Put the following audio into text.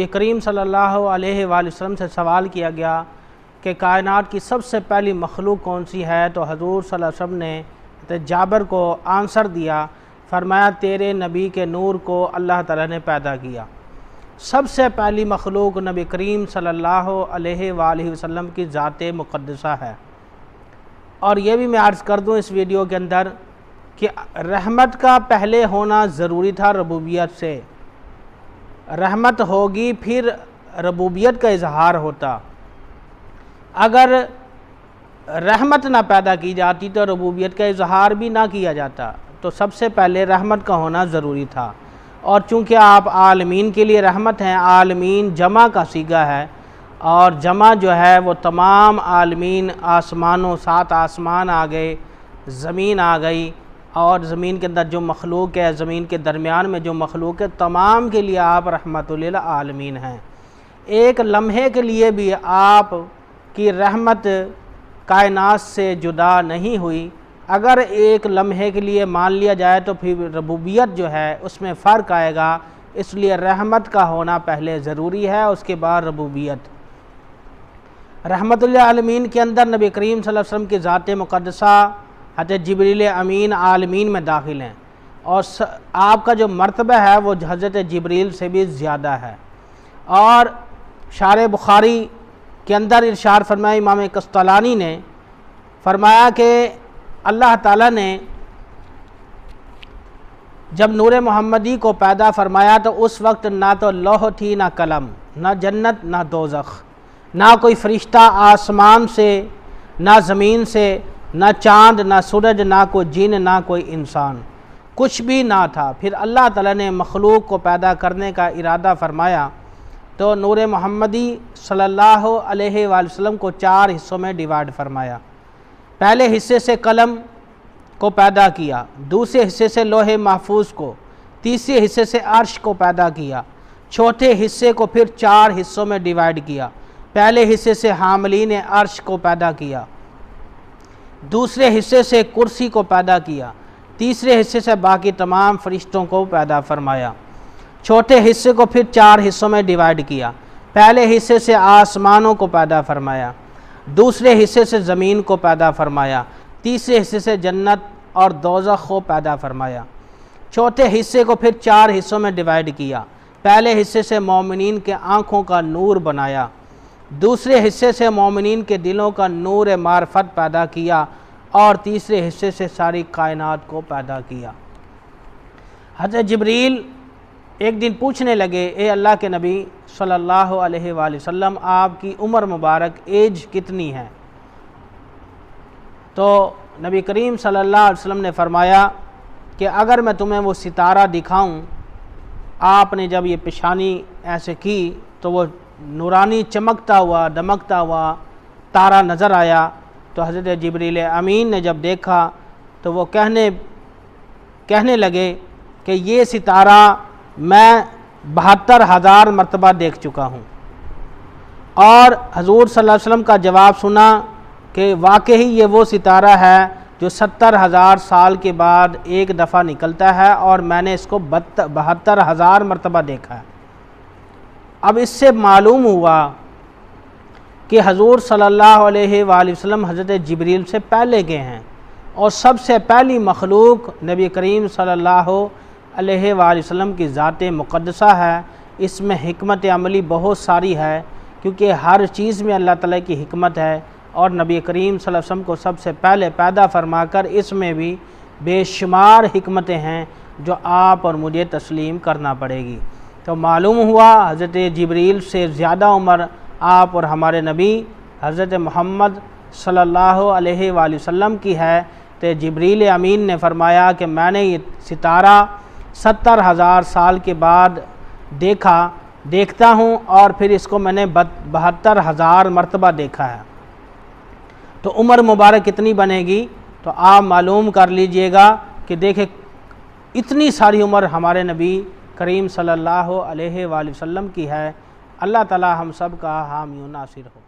नबी करीम सल्लल्लाहु अलैहि वसल्लम से सवाल किया गया कि कायनात की सबसे पहली मखलूक कौन सी है, तो हजूर सल्लल्लाहु अलैहि वसल्लम ने जाबर को आंसर दिया, फरमाया तेरे नबी के नूर को अल्लाह ताला ने पैदा किया। सबसे पहली मखलूक नबी करीम सल्लल्लाहु अलैहि वसल्लम की ज़ात मुक़द्दसा है। और ये भी मैं अर्ज़ कर दूँ इस वीडियो के अंदर कि रहमत का पहले होना ज़रूरी था रबूबियत से। रहमत होगी फिर रबूबियत का इजहार होता। अगर रहमत ना पैदा की जाती तो रबूबियत का इजहार भी ना किया जाता। तो सबसे पहले रहमत का होना ज़रूरी था। और चूँकि आप आलमीन के लिए रहमत हैं, आलमीन जमा का सीगा है और जमा जो है वो तमाम आलमीन, आसमानों, 7 आसमान आ गए, ज़मीन आ गई और ज़मीन के अंदर जो मखलूक है, ज़मीन के दरमियान में जो मखलूक है, तमाम के लिए आप रहमतुल आलमीन हैं। एक लम्हे के लिए भी आप की रहमत कायनात से जुदा नहीं हुई। अगर एक लम्हे के लिए मान लिया जाए तो फिर रबूबियत जो है उसमें फ़र्क आएगा। इसलिए रहमत का होना पहले ज़रूरी है, उसके बाद रबूबियत। रहमतुल आलमीन के अंदर नबी करीम सल्लल्लाहु अलैहि वसल्लम की ज़ात मुक़द्दसा हज़रत जिब्रील अमीन आलमीन में दाखिल हैं और आपका जो मर्तबा है वो हज़रत जिब्रील से भी ज़्यादा है। और शार बुखारी के अंदर इरशाद फरमाया, इमाम कस्तलानी ने फरमाया कि अल्लाह ताला ने जब नूर मोहम्मदी को पैदा फरमाया तो उस वक्त ना तो लौह थी, ना कलम, ना जन्नत, ना दोज़ख, ना कोई फ़रिश्ता आसमान से, ना ज़मीन से, ना चाँद, ना सूरज, ना कोई जिन, ना कोई इंसान, कुछ भी ना था। फिर अल्लाह ताला ने मखलूक को पैदा करने का इरादा फरमाया तो नूर मोहम्मदी सल्लल्लाहु अलैहि वसल्लम को 4 हिस्सों में डिवाइड फरमाया। पहले हिस्से से कलम को पैदा किया, दूसरे हिस्से से लोहे महफूज को, तीसरे हिस्से से अर्श को पैदा किया, चौथे हिस्से को फिर 4 हिस्सों में डिवाइड किया। पहले हिस्से से हामलीन अर्श को पैदा किया, दूसरे हिस्से से कुर्सी को पैदा किया, तीसरे हिस्से से बाकी तमाम फरिश्तों को पैदा फरमाया। चौथे हिस्से को फिर 4 हिस्सों में डिवाइड किया। पहले हिस्से से आसमानों को पैदा फरमाया, दूसरे हिस्से से ज़मीन को पैदा फरमाया, तीसरे हिस्से से जन्नत और दोज़ख को पैदा फरमाया। चौथे हिस्से को फिर 4 हिस्सों में डिवाइड किया। पहले हिस्से से मोमिनीन के आँखों का नूर बनाया, दूसरे हिस्से से मोमिनीन के दिलों का नूर मार्फत पैदा किया और तीसरे हिस्से से सारी कायनात को पैदा किया। हज़रत जिब्रील एक दिन पूछने लगे, ए अल्लाह के नबी सल्लल्लाहु अलैहि वसल्लम, आपकी उम्र मुबारक एज कितनी है? तो नबी करीम सल्लल्लाहु अलैहि वसल्लम ने फरमाया कि अगर मैं तुम्हें वो सितारा दिखाऊं, आपने जब ये पेशानी ऐसे की तो वो नूरानी चमकता हुआ, दमकता हुआ तारा नज़र आया। तो हज़रत जिब्रील अमीन ने जब देखा तो वो कहने लगे कि ये सितारा मैं 72,000 मरतबा देख चुका हूँ। और हजूर सल्लल्लाहु अलैहि वसल्लम का जवाब सुना कि वाकई ये वो सितारा है जो 70,000 साल के बाद एक दफ़ा निकलता है और मैंने इसको 72,000 मरतबा देखा है। अब इससे मालूम हुआ कि हजूर सल्लल्लाहु अलैहि वसल्लम हज़रत जिब्रील से पहले के हैं और सबसे पहली मखलूक नबी करीम सल्लल्लाहु अलैहि वसल्लम की ज़ात मुक़द्दसा है। इसमें हिकमत अमली बहुत सारी है क्योंकि हर चीज़ में अल्लाह ताला की हिकमत है और नबी करीम सल्लल्लाहु अलैहि वसल्लम को सबसे पहले पैदा फरमाकर इसमें भी बेशुमार हिकमतें हैं जो आप और मुझे तस्लीम करना पड़ेगी। तो मालूम हुआ हज़रत जिब्रील से ज़्यादा उम्र आप और हमारे नबी हज़रत मोहम्मद सल्लल्लाहु अलैहि वसल्लम की है। तो जिब्रील अमीन ने फरमाया कि मैंने ये सितारा 70,000 साल के बाद देखता हूँ और फिर इसको मैंने 72,000 मरतबा देखा है। तो उम्र मुबारक कितनी बनेगी तो आप मालूम कर लीजिएगा कि देखें इतनी सारी उम्र हमारे नबी करीम सल्लल्लाहु अलैहि वसल्लम की है। अल्लाह ताला हम सब का हामी नासिर हो।